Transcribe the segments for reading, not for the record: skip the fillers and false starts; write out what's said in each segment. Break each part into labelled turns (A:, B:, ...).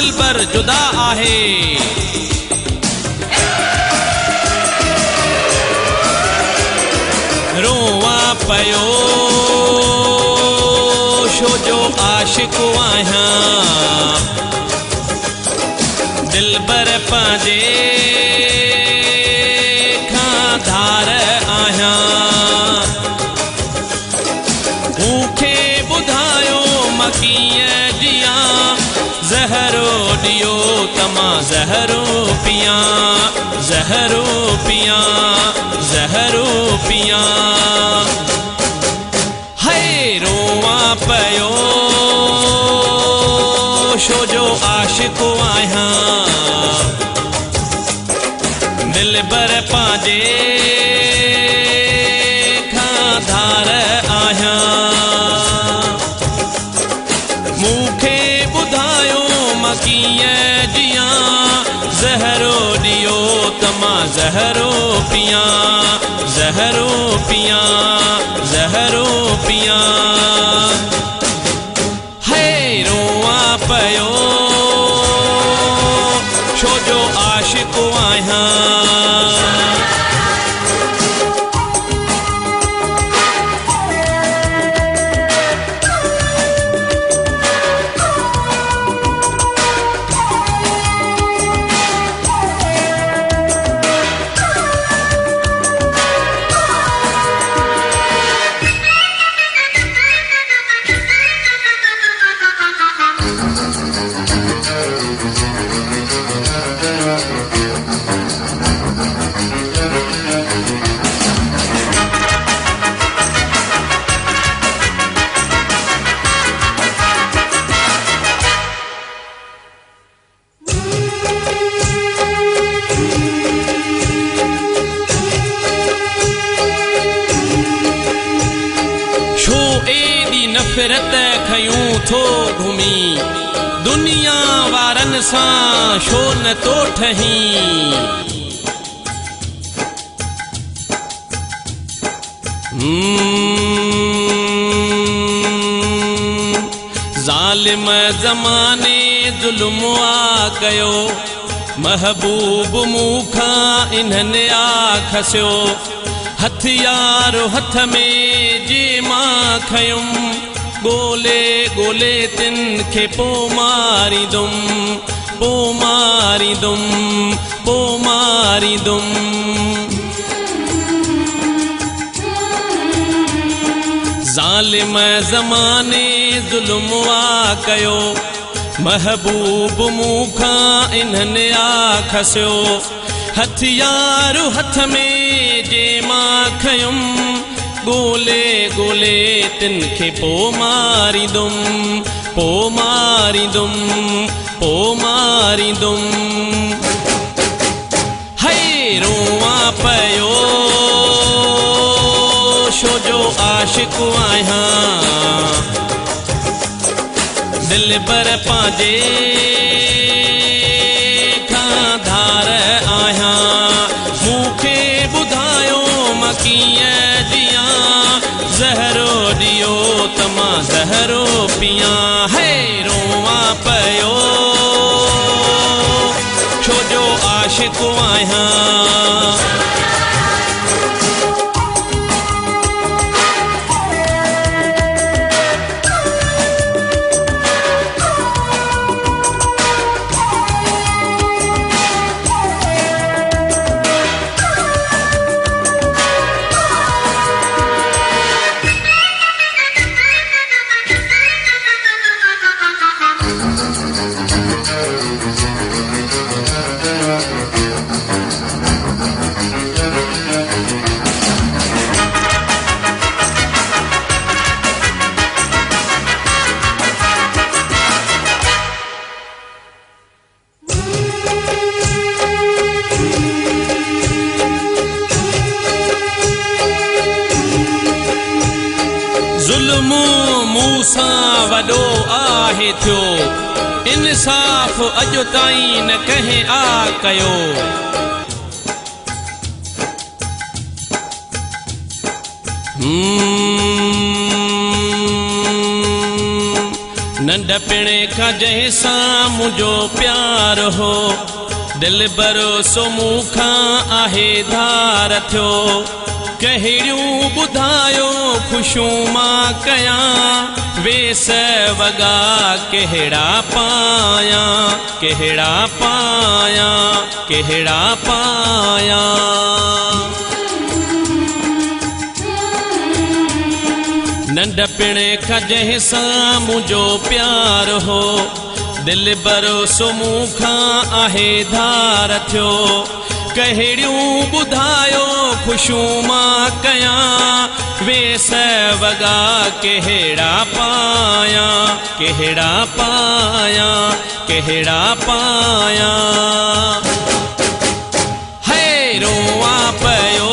A: दिलबर जुदा आहे। रोवा पयो छो जो आशिक आहियां, दिलबर पंहिंजे खां धार आहियां। मूंखे ॿुधायो मां कीअं जियां, ज़हरो ॾियो त मां ज़हरो पियां, ज़हरो पियां, ज़हरो पियां। है रोवा पयो छो जो आशिक आहियां, दिलबर पंहिंजे खां धार आहियां। मूंखे ॿुधायो मां कीअं जियां, ज़हरो ॾियो त मां ज़हरो पियां, ज़हरो पियां, ज़हरो पियां। है रोवा पयो छो जो आशिक आहियां। नफ़रत खयूं थो घुमी, दुनिया वारनि सां छो न तो ठहीं। ज़ालिम ज़माने ज़ुल्म आ कयो, महबूब मूंखां इन्हनि आ खसियो। हथियार हथ में जे मां खयुम, ॻोल्हे ॻोल्हे तिन खे पोइ मारींदुम, पोइ मारींदुम, पोइ मारींदुम। ज़ालिम ज़माने ज़ुल्म आ कयो, महबूब मूंखां इन्हनि आ खसियो। हथियार हथ में जे मां खयुम, ॻोल्हे ॻोल्हे तिन खे पोइ मारींदुम, पोइ मारींदुम, पोइ मारींदुम। है रोवा पयो छो जो आशिक आहियां, दिलबर पंहिंजे खां धार आहियां। मूंखे ॿुधायो मां कीअं जियां, ज़हरो ॾियो त मां ज़हरो पियां। है रोवा पयो छो जो आशिक आहियां। ज़ुल्म मूंसां वॾो आहे थियो, इंसाफ़ अॼु ताईं न कंहिं आ कयो। नंढपिणे खां जंहिंसां मुंहिंजो प्यार हो दिल भरोसो मूंखां आहे धार थियो कहिड़ियूं ॿुधायो ख़ुशियूं मां कयां वेस वॻा कहिड़ा पायां कहिड़ा पायां कहिड़ा पायां नंढपिणे खां जंहिंसां मुंहिंजो प्यार हो दिल भरोसो मूंखां आहे धार थियो कहिड़ियूं ॿुधायो ख़ुशियूं मां कयां वेस वॻा कहिड़ा पायां कहिड़ा पायां कहिड़ा पायां है रोवां पियो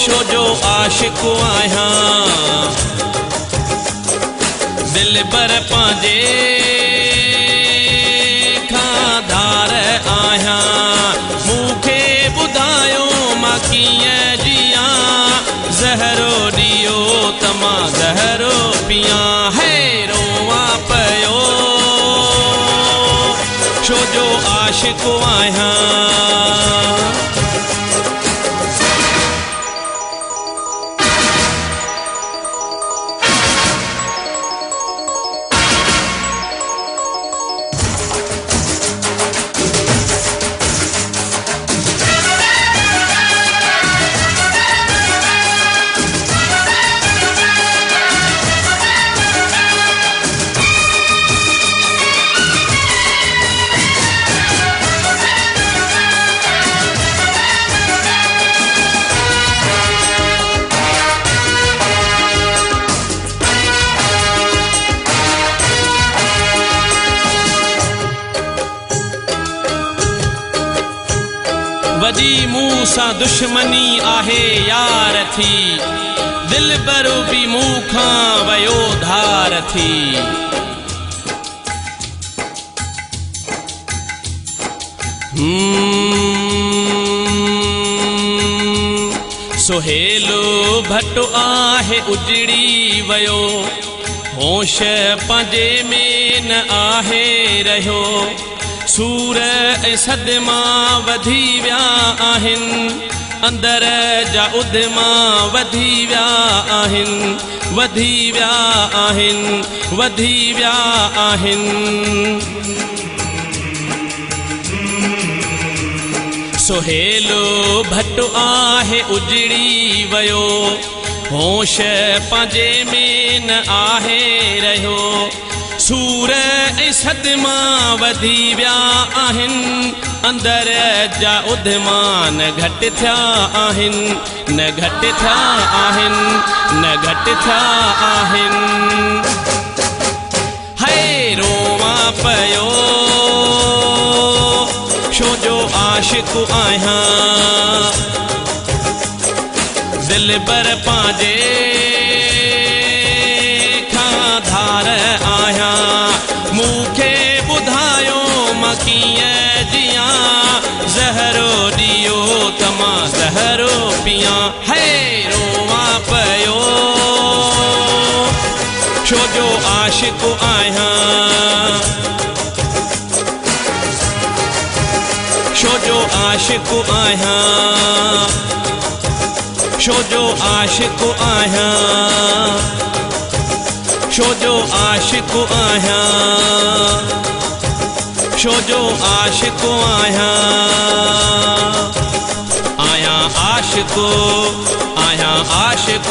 A: छो जो आशिक़ आहियां दिल भर पंहिंजे खां धार आहियां मूंखे ॿुधायो मां कीअं जियां ज़हरो ॾियो त मां ज़हरो पियां है रोवां पियो छो जो आशिक़ आहियां वॾी मूं सां दुश्मनी आहे यार थी दिल भर बि मूंखां वियो धार थी सुहेलो भट्ट आहे उजड़ी वियो होश पंहिंजे में न आहे रहियो सूर ऐं सदमा वधी विया आहिनि अंदर जा उधमा वधी विया आहिनि वधी विया आहिनि वधी विया आहिनि सुहेलो भट्ट आहे उजड़ी वियो होश पंहिंजे में न आहे रहियो सूर ऐं सदमा वधी विया आहिनि अंदर जा उधमा न घटि थिया आहिनि न घटि थिया आहिनि न घटि थिया आहिनि है रोवां पियो छो जो आशिक़ आहियां दिल भर पंहिंजे खां धार आहियां मूंखे ॿुधायो मां कीअं जियां ज़हरो ॾियो त मां ज़हरो पियां है रोवां पियो छो जो आशिक़ आहियां छो जो आशिक़ आहियां छो जो आशिक़ आहियां छो जो आशिक़ आहियां छो जो आशिक़ आहियां आहियां आशिक़ आहियां आशिक़